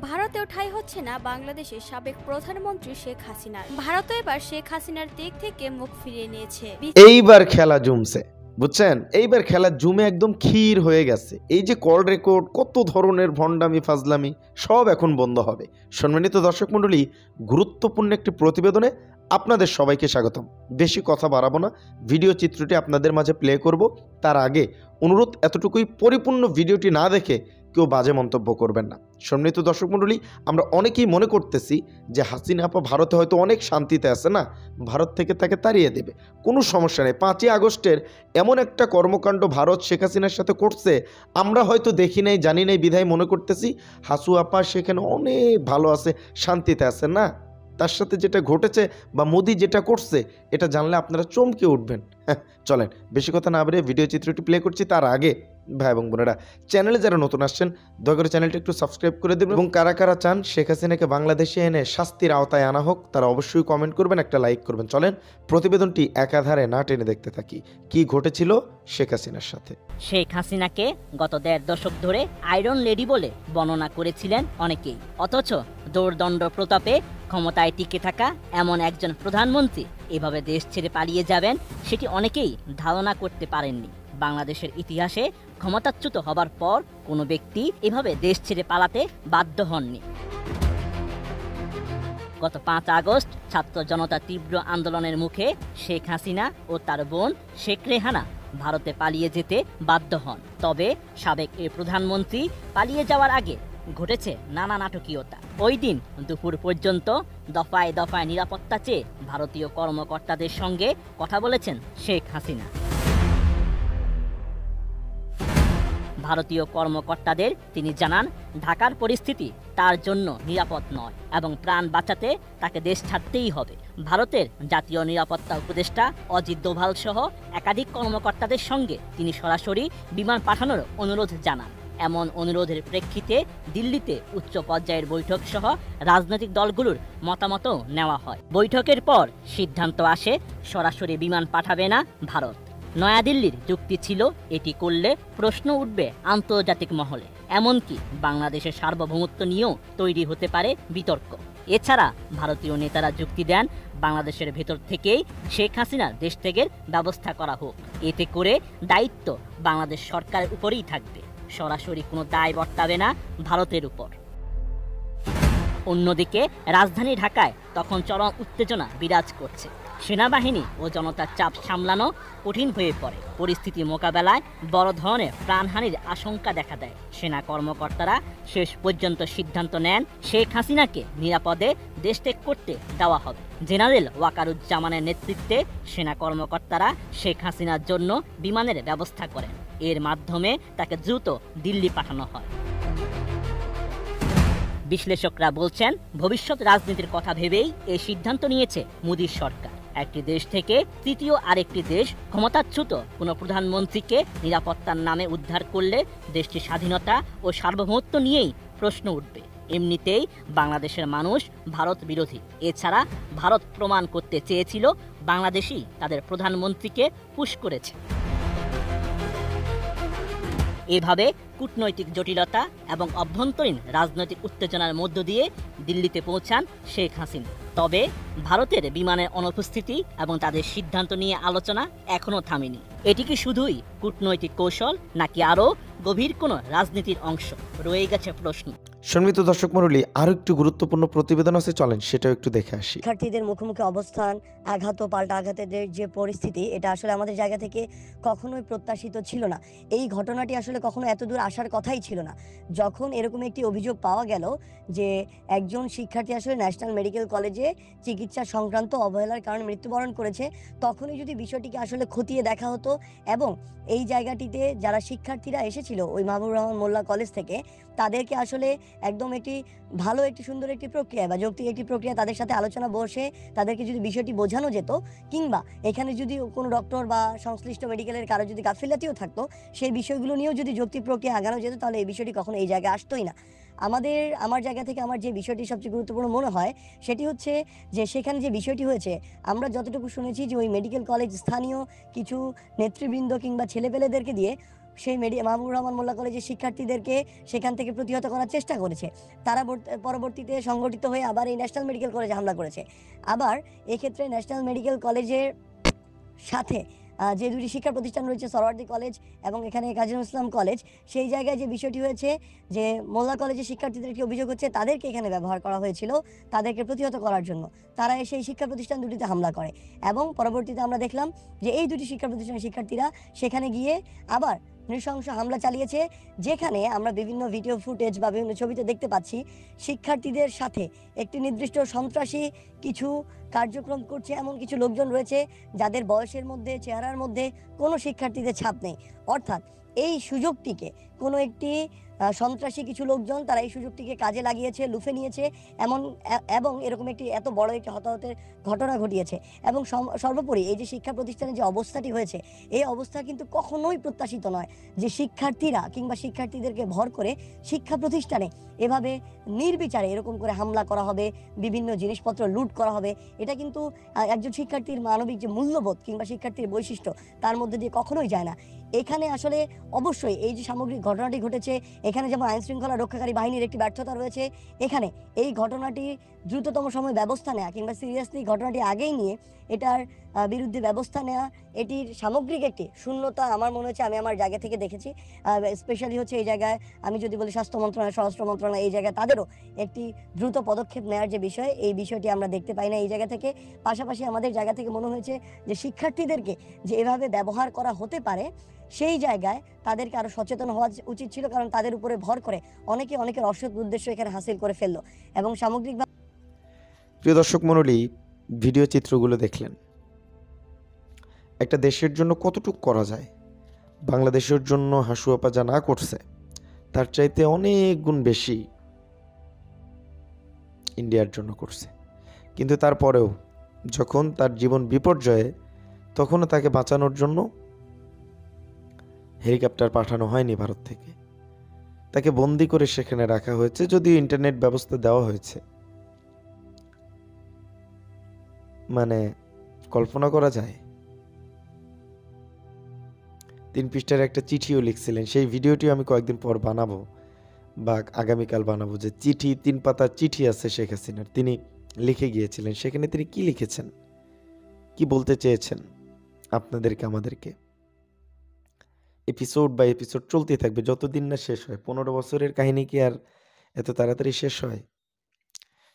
ভারতেও ঠাঁই হচ্ছে না বাংলাদেশের সাবেক প্রধানমন্ত্রী শেখ হাসিনার। ভারতও এবার শেখ হাসিনার দিক থেকে মুখ ফিরিয়ে নিয়েছে। এইবার খেলা জমছে, বুঝছেন? এইবার খেলা জমে একদম ক্ষীর হয়ে গেছে। এই যে কল রেকর্ড, কত ধরনের ভণ্ডামি ফাজলামি সব এখন বন্ধ হবে। সম্মানিত দর্শক মণ্ডলী, গুরুত্বপূর্ণ একটি প্রতিবেদনে আপনাদের সবাইকে স্বাগতম। বেশি কথা বাড়াবো না, ভিডিও চিত্রটি আপনাদের মাঝে প্লে করব। তার আগে অনুরোধ, এতটুকুই, পরিপূর্ণ ভিডিওটি না দেখে কেউ বাজে মন্তব্য করবেন না। সম্মানিত দর্শক মণ্ডলী, আমরা অনেকেই মনে করতেছি যে হাসিনা আপা ভারতে হয়তো অনেক শান্তিতে আছে, না, ভারত থেকে তাকে তাড়িয়ে দেবে, কোনো সমস্যা নেই। 5ই আগস্টের এমন একটা কর্মকাণ্ড ভারত শেখ হাসিনার সাথে করছে, আমরা হয়তো দেখি নাই, জানি নাই, বিধায় মনে করতেছি হাসু আপা সেখানে অনেক ভালো আছে, শান্তিতে আছে। না, তার সাথে যেটা ঘটেছে বা মোদি যেটা করছে, এটা জানলে আপনারা চমকে উঠবেন। চলেন বেশি কথা না বেরিয়ে ভিডিও চিত্রটি প্লে করছি। তার আগে ভাই এবং বোনেরা, চ্যানেলে যারা নতুন আসছেন দয়া করে চ্যানেলটি একটু সাবস্ক্রাইব করে দেবেন, এবং কারা কারা চান শেখ হাসিনাকে বাংলাদেশে এনে শাস্তির আওতায় আনা হোক তারা অবশ্যই কমেন্ট করবেন, একটা লাইক করবেন। চলেন প্রতিবেদনটি একাধারে না টেনে দেখতে থাকি কি ঘটেছিল শেখ হাসিনার সাথে। শেখ হাসিনাকে গত 1.5 দশক ধরে আয়রন লেডি বলে বর্ণনা করেছিলেন অনেকেই, অথচ দৌর্দণ্ড প্রতাপে ক্ষমতায় টিকে থাকা এমন একজন প্রধানমন্ত্রী এভাবে দেশ ছেড়ে পালিয়ে যাবেন, সেটি অনেকেই ধারণা করতে পারেননি। বাংলাদেশের ইতিহাসে ক্ষমতাচ্যুত হবার পর কোনো ব্যক্তি এভাবে দেশ ছেড়ে পালাতে বাধ্য হননি। গত 5 আগস্ট ছাত্র জনতা তীব্র আন্দোলনের মুখে শেখ হাসিনা ও তার বোন শেখ রেহানা ভারতে পালিয়ে যেতে বাধ্য হন। তবে সাবেক এই প্রধানমন্ত্রী পালিয়ে যাওয়ার আগে ঘটেছে নানা নাটকীয়তা। ওই দিন দুপুর পর্যন্ত দফায় দফায় নিরাপত্তা চেয়ে ভারতীয় কর্মকর্তাদের সঙ্গে কথা বলেছেন শেখ হাসিনা। ভারতীয় কর্মকর্তাদের তিনি জানান, ঢাকার পরিস্থিতি তার জন্য নিরাপদ নয় এবং প্রাণ বাঁচাতে তাকে দেশ ছাড়তেই হবে। ভারতের জাতীয় নিরাপত্তা উপদেষ্টা অজিত দোভাল সহ একাধিক কর্মকর্তাদের সঙ্গে তিনি সরাসরি বিমান পাঠানোর অনুরোধ জানান। এমন অনুরোধের প্রেক্ষিতে দিল্লিতে উচ্চ পর্যায়ের বৈঠক সহ রাজনৈতিক দলগুলোর মতামতও নেওয়া হয়। বৈঠকের পর সিদ্ধান্ত আসে সরাসরি বিমান পাঠাবে না ভারত। নয়াদিল্লির যুক্তি ছিল, এটি করলে প্রশ্ন উঠবে আন্তর্জাতিক মহলে, এমনকি বাংলাদেশের সার্বভৌমত্ব নিয়েও তৈরি হতে পারে বিতর্ক। এছাড়া ভারতীয় নেতারা যুক্তি দেন, বাংলাদেশের ভেতর থেকেই শেখ হাসিনার দেশ ত্যাগের ব্যবস্থা করা হোক, এতে করে দায়িত্ব বাংলাদেশ সরকারের উপরেই থাকবে, সরাসরি কোনো দায় বর্তাবে না ভারতের উপর। অন্যদিকে রাজধানী ঢাকায় তখন চরম উত্তেজনা বিরাজ করছে। সেনাবাহিনী ও জনতার চাপ সামলানো কঠিন হয়ে পড়ে। পরিস্থিতি মোকাবেলায় বড় ধরনের প্রাণহানির আশঙ্কা দেখা দেয়। সেনা কর্মকর্তারা শেষ পর্যন্ত সিদ্ধান্ত নেন শেখ হাসিনাকে নিরাপদে দেশ ত্যাগ করতে দেওয়া হবে। জেনারেল ওয়াকারুজ্জামানের নেতৃত্বে সেনা কর্মকর্তারা শেখ হাসিনার জন্য বিমানের ব্যবস্থা করেন। এর মাধ্যমে তাকে দ্রুত দিল্লি পাঠানো হয়। বিশ্লেষকরা বলছেন, ভবিষ্যৎ রাজনীতির কথা ভেবেই এই সিদ্ধান্ত নিয়েছে মোদির সরকার। একটি দেশ থেকে তৃতীয় আরেকটি দেশ ক্ষমতাচ্যুত কোনো প্রধানমন্ত্রীকে নিরাপত্তার নামে উদ্ধার করলে দেশটির স্বাধীনতা ও সার্বভৌমত্ব নিয়েই প্রশ্ন উঠবে। এমনিতেই বাংলাদেশের মানুষ ভারত বিরোধী। এছাড়া ভারত প্রমাণ করতে চেয়েছিল বাংলাদেশই তাদের প্রধানমন্ত্রীকে পুশ করেছে। এভাবে কূটনৈতিক জটিলতা এবং অভ্যন্তরীণ রাজনৈতিক উত্তেজনার মধ্য দিয়ে দিল্লিতে পৌঁছান শেখ হাসিনা। তবে ভারতের বিমানের অনুপস্থিতি এবং তাদের সিদ্ধান্ত নিয়ে আলোচনা এখনও থামেনি। এটি কি শুধুই কূটনৈতিক কৌশল, নাকি আরও গভীর কোনো রাজনীতির অংশ, রয়ে গেছে প্রশ্ন। সম্মানিত দর্শক মণ্ডলী, আরো একটু গুরুত্বপূর্ণ প্রতিবেদন আছে, চলেন সেটাও একটু দেখে আসি। শিক্ষার্থীদের মুখোমুখি অবস্থান, আঘাত ও পাল্টা আঘাতের যে পরিস্থিতি, এটা আসলে আমাদের জায়গা থেকে কখনোই প্রত্যাশিত ছিল না। এই ঘটনাটি আসলে কখনো এত দূর আসার কথাই ছিল না। যখন এরকম একটি অভিযোগ পাওয়া গেল যে একজন শিক্ষার্থী আসলে ন্যাশনাল মেডিকেল কলেজে চিকিৎসা সংক্রান্ত অবহেলার কারণে মৃত্যুবরণ করেছে, তখনই যদি বিষয়টিকে আসলে খতিয়ে দেখা হতো এবং এই জায়গাটিতে যারা শিক্ষার্থীরা এসেছিল ওই মাহবুবুর রহমান মোল্লা কলেজ থেকে, তাদেরকে আসলে একদম একটি ভালো একটি সুন্দর একটি প্রক্রিয়া বা যৌক্তিক একটি প্রক্রিয়া তাদের সাথে আলোচনা বসে তাদেরকে যদি বিষয়টি বোঝানো যেত, কিংবা এখানে যদি কোনো ডক্টর বা সংশ্লিষ্ট মেডিকেলের কারো যদি গাফিলতিও থাকতো, সেই বিষয়গুলো নিয়েও যদি যৌক্তিক প্রক্রিয়া আগানো যেত, তাহলে এই বিষয়টি কখনো এই জায়গায় আসতোই না। আমার জায়গা থেকে আমার যে বিষয়টি সবচেয়ে গুরুত্বপূর্ণ মনে হয় সেটি হচ্ছে যে সেখানে যে বিষয়টি হয়েছে, আমরা যতটুকু শুনেছি যে ওই মেডিকেল কলেজ স্থানীয় কিছু নেতৃবৃন্দ কিংবা ছেলেপেলেদেরকে দিয়ে সেই মাহবুবুর রহমান মোল্লা কলেজের শিক্ষার্থীদেরকে সেখান থেকে প্রতিহত করার চেষ্টা করেছে। তারা পরবর্তীতে সংগঠিত হয়ে আবার এই ন্যাশনাল মেডিকেল কলেজে হামলা করেছে। আবার এক্ষেত্রে ন্যাশনাল মেডিকেল কলেজের সাথে যে দুটি শিক্ষা প্রতিষ্ঠান রয়েছে, সরওয়ার্দী কলেজ এবং এখানে কাজী নজরুল ইসলাম কলেজ, সেই জায়গায় যে বিষয়টি হয়েছে যে মোল্লা কলেজের শিক্ষার্থীদের একটি অভিযোগ হচ্ছে তাদেরকে এখানে ব্যবহার করা হয়েছিল তাদেরকে প্রতিহত করার জন্য। তারা এসে এই শিক্ষা প্রতিষ্ঠান দুটিতে হামলা করে এবং পরবর্তীতে আমরা দেখলাম যে এই দুটি শিক্ষা প্রতিষ্ঠানের শিক্ষার্থীরা সেখানে গিয়ে আবার নৃশংস হামলা চালিয়েছে, যেখানে আমরা বিভিন্ন ভিডিও ফুটেজ বা বিভিন্ন ছবিতে দেখতে পাচ্ছি শিক্ষার্থীদের সাথে একটি নির্দিষ্ট সন্ত্রাসী কিছু কার্যক্রম করছে এমন কিছু লোকজন রয়েছে যাদের বয়সের মধ্যে, চেহারার মধ্যে কোনো শিক্ষার্থীদের ছাপ নেই। অর্থাৎ এই সুযোগটিকে কোনো একটি সন্ত্রাসী কিছু লোকজন তারা এই সুযোগটিকে কাজে লাগিয়েছে, লুফে নিয়েছে এবং এরকম একটি এত বড় একটি হতাহতের ঘটনা ঘটিয়েছে। এবং সর্বোপরি এই যে শিক্ষা প্রতিষ্ঠানের যে অবস্থাটি হয়েছে, এই অবস্থা কিন্তু কখনোই প্রত্যাশিত নয় যে শিক্ষার্থীরা কিংবা শিক্ষার্থীদেরকে ভর করে শিক্ষা প্রতিষ্ঠানে এভাবে নির্বিচারে এরকম করে হামলা করা হবে, বিভিন্ন জিনিসপত্র লুট করা হবে। এটা কিন্তু একজন শিক্ষার্থীর মানবিক যে মূল্যবোধ কিংবা শিক্ষার্থীর বৈশিষ্ট্য তার মধ্যে দিয়ে কখনোই যায় না। এখানে আসলে অবশ্যই এই যে সামগ্রিক ঘটনাটি ঘটেছে, এখানে যেমন আইন শৃঙ্খলা রক্ষাকারী বাহিনীর একটি ব্যর্থতা রয়েছে, এখানে এই ঘটনাটি দ্রুততম সময়ে ব্যবস্থা নেওয়া কিংবা সিরিয়াসলি ঘটনাটি আগেই নিয়ে এটার বিরুদ্ধে ব্যবস্থা নেওয়া, এটির সামগ্রিক একটি শূন্যতা আমার মনে হচ্ছে আমি আমার জায়গা থেকে দেখেছি। স্পেশালি হচ্ছে এই জায়গায় আমি যদি বলি স্বাস্থ্য মন্ত্রণালয়, স্বরাষ্ট্র মন্ত্রণালয়, এই জায়গায় তাদেরও একটি দ্রুত পদক্ষেপ নেওয়ার যে বিষয়, এই বিষয়টি আমরা দেখতে পাই না এই জায়গা থেকে। পাশাপাশি আমাদের জায়গা থেকে মনে হয়েছে যে শিক্ষার্থীদেরকে যে এভাবে ব্যবহার করা হতে পারে, সেই জায়গায় তাদেরকে আরো সচেতন হওয়া উচিত ছিল, কারণ তাদের উপরে ভর করে অনেকের অসৎ উদ্দেশ্য এখানে হাসিল করে ফেললো। এবং সামগ্রিকভাবে প্রিয় দর্শক মণ্ডলী, ভিডিও চিত্রগুলো দেখলেন, একটা দেশের জন্য কতটুকু করা যায়। বাংলাদেশের জন্য হাসু আপা যা না করছে তার চাইতে অনেক গুণ বেশি ইন্ডিয়ার জন্য করছে। কিন্তু তারপরেও যখন তার জীবন বিপর্যয়ে, তখনও তাকে বাঁচানোর জন্য হেলিকপ্টার পাঠানো হয়নি ভারত থেকে, তাকে বন্দি করে সেখানে রাখা হয়েছে, যদিও ইন্টারনেট ব্যবস্থা দেওয়া হয়েছে। মানে কল্পনা করা যায়। 3 পৃষ্ঠার একটা চিঠিও লিখছিলেন, সেই ভিডিওটিও আমি কয়েকদিন পর বানাবো বা আগামীকাল বানাবো, যে চিঠি 3 পাতার চিঠি আছে শেখ হাসিনার, তিনি লিখে গিয়েছিলেন। সেখানে তিনি কি লিখেছেন, কি বলতে চেয়েছেন আপনাদেরকে, আমাদেরকে। এপিসোড বাই এপিসোড চলতেই থাকবে যতদিন না শেষ হয়। 15 বছরের কাহিনী কি আর এত তাড়াতাড়ি শেষ হয়?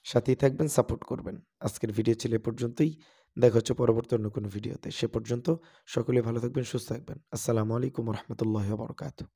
সাথেই থাকবেন, সাপোর্ট করবেন। আজকের ভিডিও ছিল এ পর্যন্তই। দেখা হচ্ছে পরবর্তী অন্য কোনো ভিডিওতে। সে পর্যন্ত সকলে ভালো থাকবেন, সুস্থ থাকবেন। আসসালামু আলাইকুম ওয়া রাহমাতুল্লাহি ওয়া বারাকাতুহু।